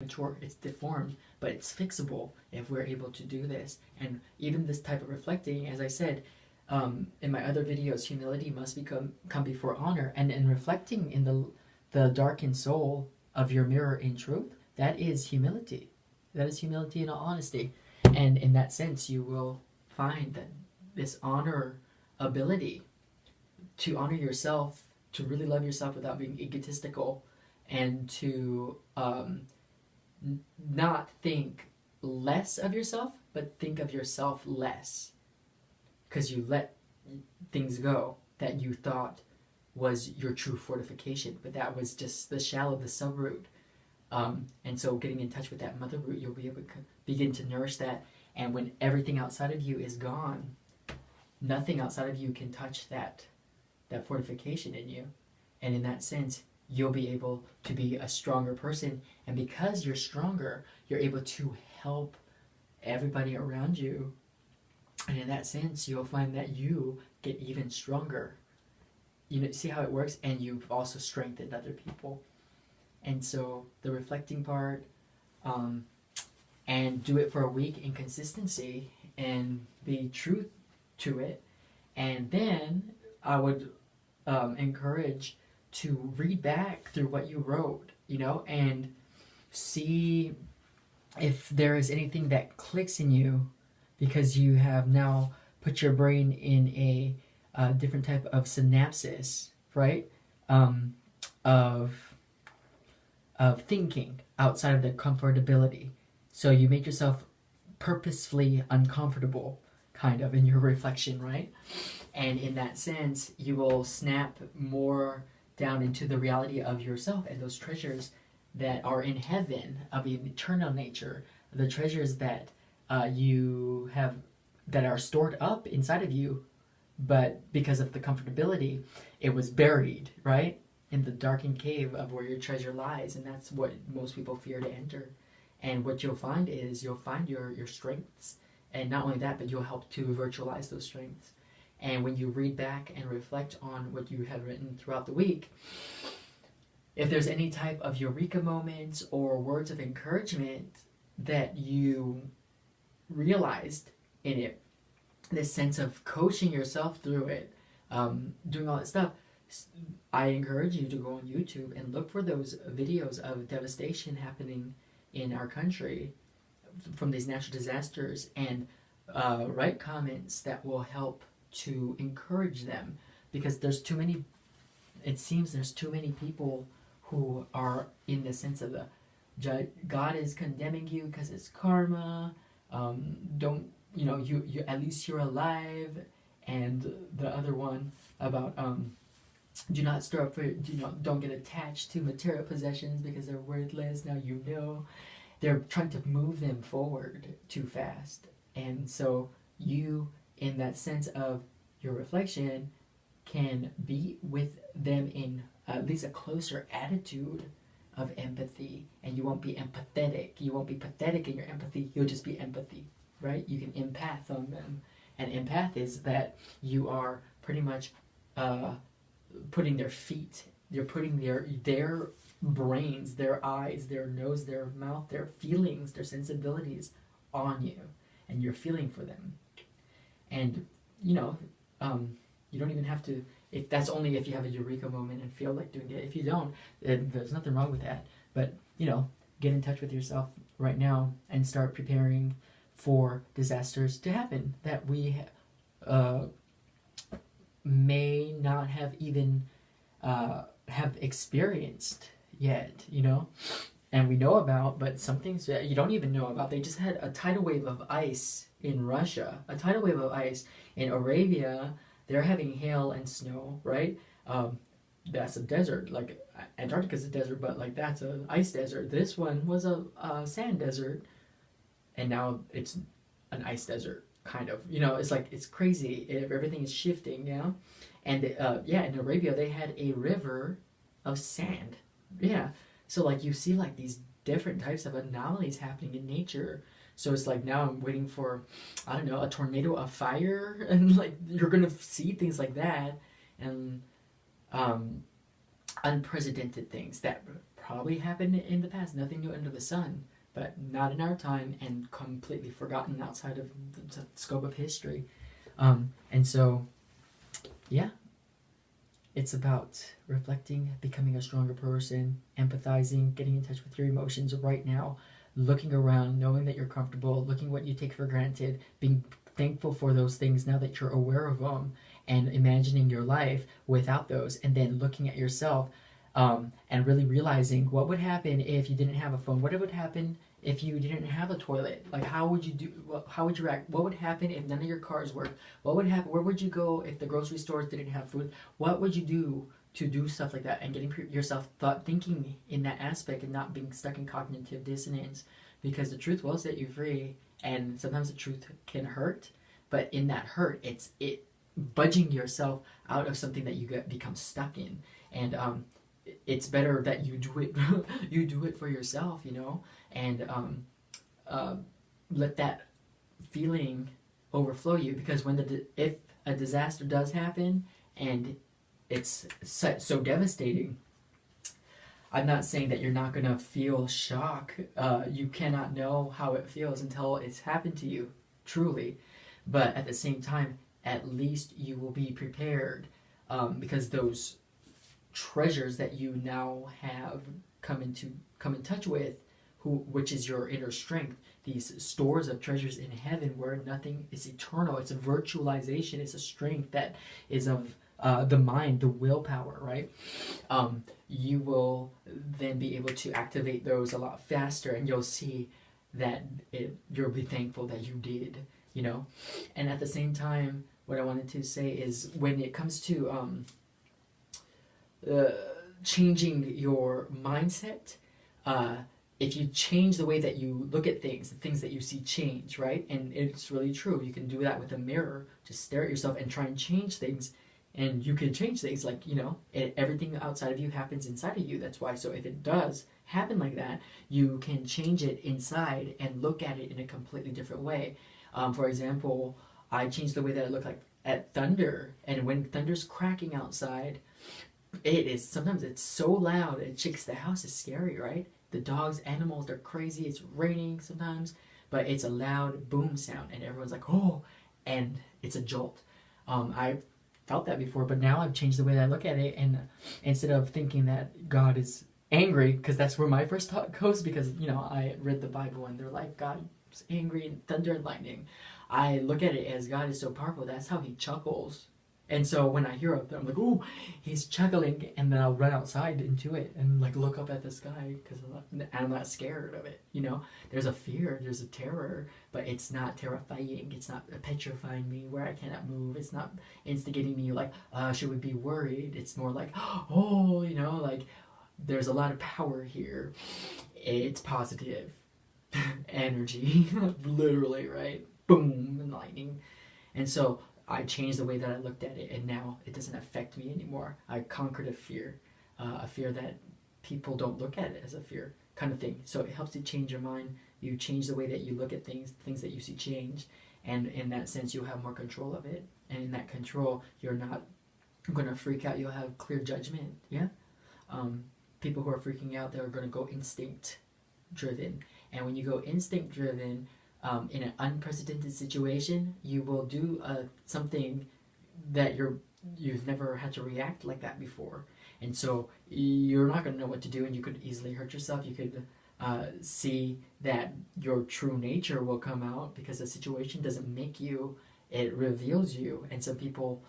mature, it's deformed, but it's fixable if we're able to do this. And even this type of reflecting, as I said in my other videos, humility must come before honor. And in reflecting in the darkened soul of your mirror in truth, that is humility. That is humility in all honesty. And in that sense, you will find that this honor ability to honor yourself, to really love yourself without being egotistical, and to not think less of yourself, but think of yourself less. Because you let things go that you thought was your true fortification, but that was just the shell of the subroot. And so getting in touch with that mother root, you'll be able to begin to nourish that. And when everything outside of you is gone, nothing outside of you can touch that fortification in you. And in that sense, you'll be able to be a stronger person. And because you're stronger, you're able to help everybody around you. And in that sense, you'll find that you get even stronger. You know, see how it works? And you've also strengthened other people. And so the reflecting part, and do it for a week in consistency and be true to it. And then I would encourage to read back through what you wrote, you know, and see if there is anything that clicks in you, because you have now put your brain in a different type of synapses, right? Of thinking outside of the comfortability. So you make yourself purposefully uncomfortable, kind of, in your reflection, right? And in that sense, you will snap more down into the reality of yourself and those treasures that are in heaven of an eternal nature, the treasures that you have that are stored up inside of you, but because of the comfortability, it was buried, right? In the darkened cave of where your treasure lies. And that's what most people fear to enter. And what you'll find is you'll find your strengths. And not only that, but you'll help to virtualize those strengths. And when you read back and reflect on what you have written throughout the week, if there's any type of eureka moments or words of encouragement that you realized in it, this sense of coaching yourself through it, doing all that stuff, I encourage you to go on YouTube and look for those videos of devastation happening in our country from these natural disasters, and write comments that will help to encourage them, because there's too many, it seems there's too many people who are in the sense of the God is condemning you because it's karma, don't, you know, you at least you're alive, and the other one about do not stir up for, don't get attached to material possessions because they're worthless. Now you know. They're trying to move them forward too fast. And so you, in that sense of your reflection, can be with them in at least a closer attitude of empathy. And you won't be empathetic. You won't be pathetic in your empathy. You'll just be empathy, right? You can empath on them. And empath is that you are pretty much putting their feet, you're putting their brains, their eyes, their nose, their mouth, their feelings, their sensibilities on you, and you're feeling for them. And you don't even have to, if that's only if you have a eureka moment and feel like doing it. If you don't, there's nothing wrong with that. But get in touch with yourself right now and start preparing for disasters to happen that we may not have even have experienced yet, and we know about, but some things that you don't even know about. They just had a tidal wave of ice in Russia, a tidal wave of ice in Arabia. They're having hail and snow, right? That's a desert, like Antarctica's a desert, but like that's an ice desert. This one was a sand desert, and now it's an ice desert, kind of. It's like, it's crazy. Everything is shifting, yeah. And in Arabia they had a river of sand. Yeah. So like you see like these different types of anomalies happening in nature. So it's like now I'm waiting for, I don't know, a tornado of fire, and like you're gonna see things like that, and unprecedented things that probably happened in the past, nothing new under the sun, but not in our time and completely forgotten outside of the scope of history. And so, yeah, it's about reflecting, becoming a stronger person, empathizing, getting in touch with your emotions right now, looking around, knowing that you're comfortable, looking what you take for granted, being thankful for those things now that you're aware of them, and imagining your life without those, and then looking at yourself and really realizing what would happen if you didn't have a phone, what would happen if you didn't have a toilet, like how would you react, what would happen if none of your cars worked, what would happen, where would you go if the grocery stores didn't have food, what would you do to do stuff like that, and getting yourself thinking in that aspect and not being stuck in cognitive dissonance, because the truth will set you free, and sometimes the truth can hurt, but in that hurt, it's budging yourself out of something that you become stuck in, and it's better that you do it you do it for yourself, and let that feeling overflow you, because if a disaster does happen and it's so devastating, I'm not saying that you're not going to feel shock. You cannot know how it feels until it's happened to you, truly. But at the same time, at least you will be prepared, because those treasures that you now have come in touch with, which is your inner strength, these stores of treasures in heaven where nothing is eternal. It's a virtualization. It's a strength that is of the mind, the willpower, right? You will then be able to activate those a lot faster, and you'll see that you'll be thankful that you did, And at the same time, what I wanted to say is, when it comes to changing your mindset, if you change the way that you look at things, the things that you see change, right? And it's really true. You can do that with a mirror. Just stare at yourself and try and change things. And you can change things, like, everything outside of you happens inside of you. That's why, so if it does happen like that, you can change it inside and look at it in a completely different way. For example, I changed the way that I look at thunder. And when thunder's cracking outside, sometimes it's so loud, it shakes the house. It's scary, right? The dogs, animals, they're crazy. It's raining sometimes, but it's a loud boom sound, and everyone's like, oh, and it's a jolt. I felt that before, but now I've changed the way that I look at it, and instead of thinking that God is angry, because that's where my first thought goes, because, I read the Bible, and they're like, God is angry and thunder and lightning. I look at it as God is so powerful, that's how he chuckles. And so when I hear it, I'm like, oh, he's chuckling, and then I'll run outside into it and look up at the sky, because I'm not scared of it. There's a fear, there's a terror, but it's not terrifying. It's not petrifying me where I cannot move. It's not instigating me should we be worried? It's more like, oh, there's a lot of power here. It's positive energy, literally, right? Boom, and lightning. And so I changed the way that I looked at it, and now it doesn't affect me anymore. I conquered a fear that people don't look at it as a fear kind of thing. So it helps you change your mind. You change the way that you look at things that you see change, and in that sense, you'll have more control of it. And in that control, you're not going to freak out. You'll have clear judgment. Yeah. People who are freaking out, they're going to go instinct driven, and when you go instinct driven, in an unprecedented situation, you will do something that you've never had to react like that before, and so you're not going to know what to do, and you could easily hurt yourself. You could see that your true nature will come out, because the situation doesn't make you, it reveals you. And some people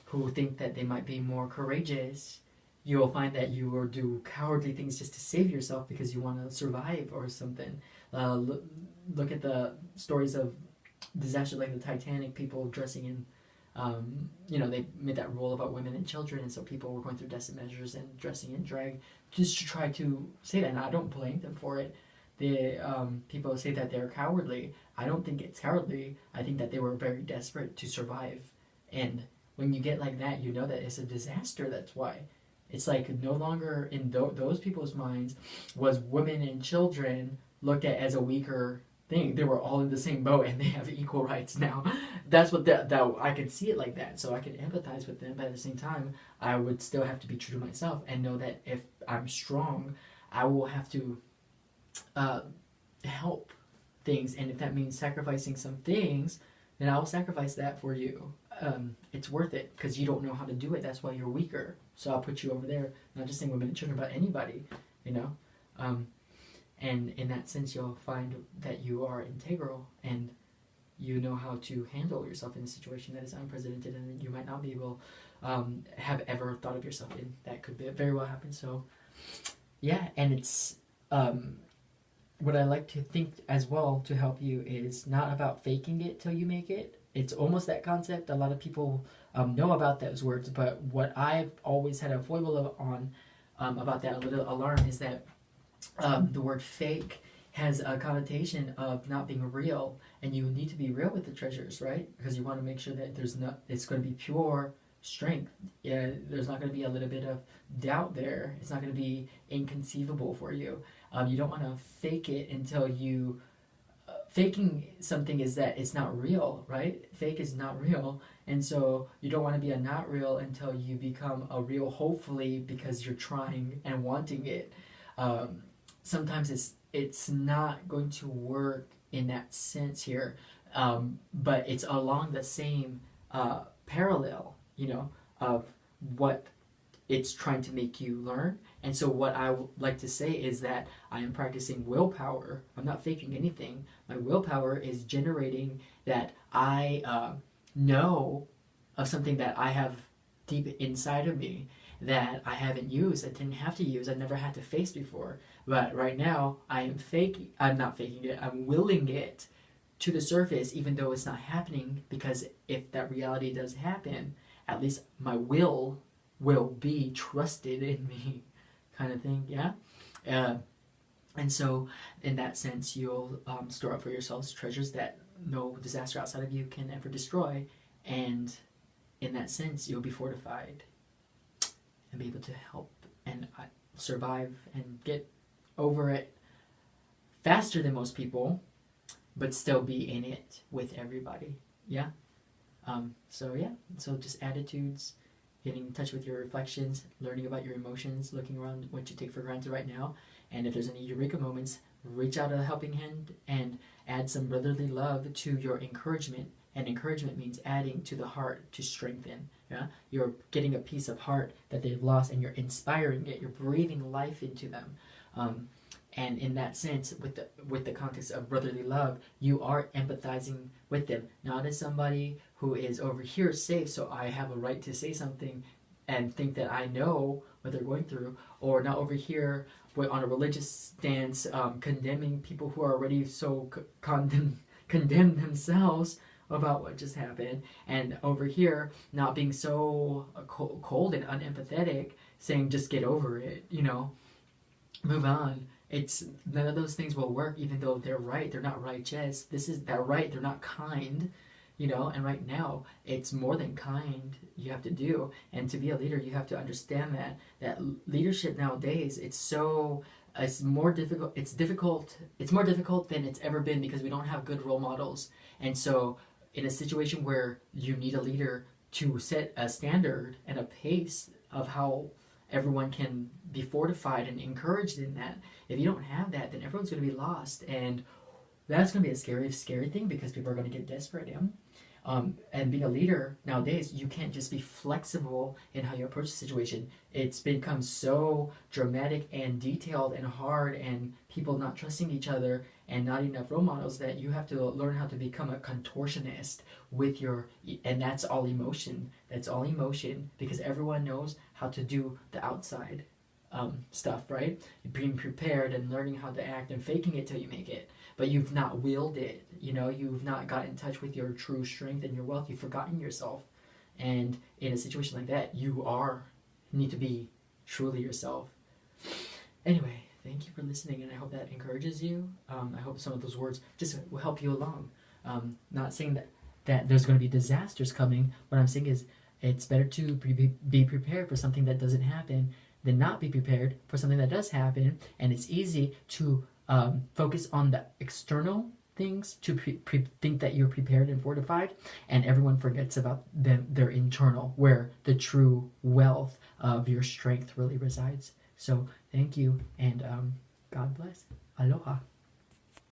who think that they might be more courageous, you'll find that you will do cowardly things just to save yourself because you want to survive or something. Look at the stories of disasters like the Titanic, people dressing in, they made that rule about women and children, and so people were going through desperate measures and dressing in drag just to try to say that. And I don't blame them for it. People say that they're cowardly. I don't think it's cowardly. I think that they were very desperate to survive. And when you get like that, you know that it's a disaster. That's why. It's like no longer in those people's minds was women and children looked at as a weaker thing. They were all in the same boat, and they have equal rights now. That's what that I could see it like that, so I could empathize with them. But at the same time, I would still have to be true to myself and know that if I'm strong, I will have to help things, and if that means sacrificing some things, then I'll sacrifice that for you. It's worth it because you don't know how to do it. That's why you're weaker. So I'll put you over there. Not just saying women and children, but anybody, you know. And in that sense, you'll find that you are integral and you know how to handle yourself in a situation that is unprecedented and you might not be able have ever thought of yourself in. That could very well happen. So yeah, and it's what I like to think as well to help you is not about faking it till you make it. It's almost that concept. A lot of people know about those words, but what I've always had a foible on about that, a little alarm, is that the word fake has a connotation of not being real, and you need to be real with the treasures, right? Because you want to make sure that it's going to be pure strength. Yeah, there's not going to be a little bit of doubt there. It's not going to be inconceivable for you. You don't want to fake it until you... faking something is that it's not real, right? Fake is not real. And so you don't want to be a not real until you become a real, hopefully, because you're trying and wanting it. Sometimes it's not going to work in that sense here, but it's along the same parallel, you know, of what it's trying to make you learn. And so what I would like to say is that I am practicing willpower. I'm not faking anything. My willpower is generating that I know of something that I have deep inside of me that I haven't used, I didn't have to use, I never had to face before. But right now, I'm not faking it, I'm willing it to the surface, even though it's not happening, because if that reality does happen, at least my will be trusted in me, kind of thing, yeah? And so, in that sense, you'll store up for yourselves treasures that no disaster outside of you can ever destroy, and in that sense, you'll be fortified and be able to help and survive and get over it faster than most people, but still be in it with everybody. Yeah. So just attitudes, getting in touch with your reflections, learning about your emotions, looking around what you take for granted right now, and if there's any eureka moments, reach out a helping hand and add some brotherly love to your encouragement. And encouragement means adding to the heart to strengthen. Yeah, you're getting a piece of heart that they've lost, and you're inspiring it. You're breathing life into them, and in that sense, with the context of brotherly love, you are empathizing with them, not as somebody who is over here safe, so I have a right to say something and think that I know what they're going through, or not over here on a religious stance, condemning people who are already so condemned themselves about what just happened, and over here not being so cold and unempathetic, saying just get over it, you know, move on. It's none of those things will work, even though they're right. They're not righteous. They're right. They're not kind, you know. And right now, it's more than kind you have to do. And to be a leader, you have to understand that leadership nowadays, it's more difficult. It's more difficult than it's ever been because we don't have good role models. And so, in a situation where you need a leader to set a standard and a pace of how everyone can be fortified and encouraged in that, if you don't have that, then everyone's going to be lost, and that's going to be a scary thing because people are going to get desperate. And being a leader nowadays, you can't just be flexible in how you approach the situation. It's become so dramatic and detailed and hard, and people not trusting each other and not enough role models, that you have to learn how to become a contortionist with and that's all emotion. That's all emotion, because everyone knows how to do the outside stuff, right? Being prepared and learning how to act and faking it till you make it. But you've not willed it, you know, you've not got in touch with your true strength and your wealth, you've forgotten yourself. And in a situation like that, you need to be truly yourself. Anyway, thank you for listening, and I hope that encourages you. I hope some of those words just will help you along. Not saying that there's going to be disasters coming. What I'm saying is it's better to be prepared for something that doesn't happen than not be prepared for something that does happen. And it's easy to focus on the external things, to think that you're prepared and fortified, and everyone forgets about their internal, where the true wealth of your strength really resides. So Thank you, and God bless. Aloha.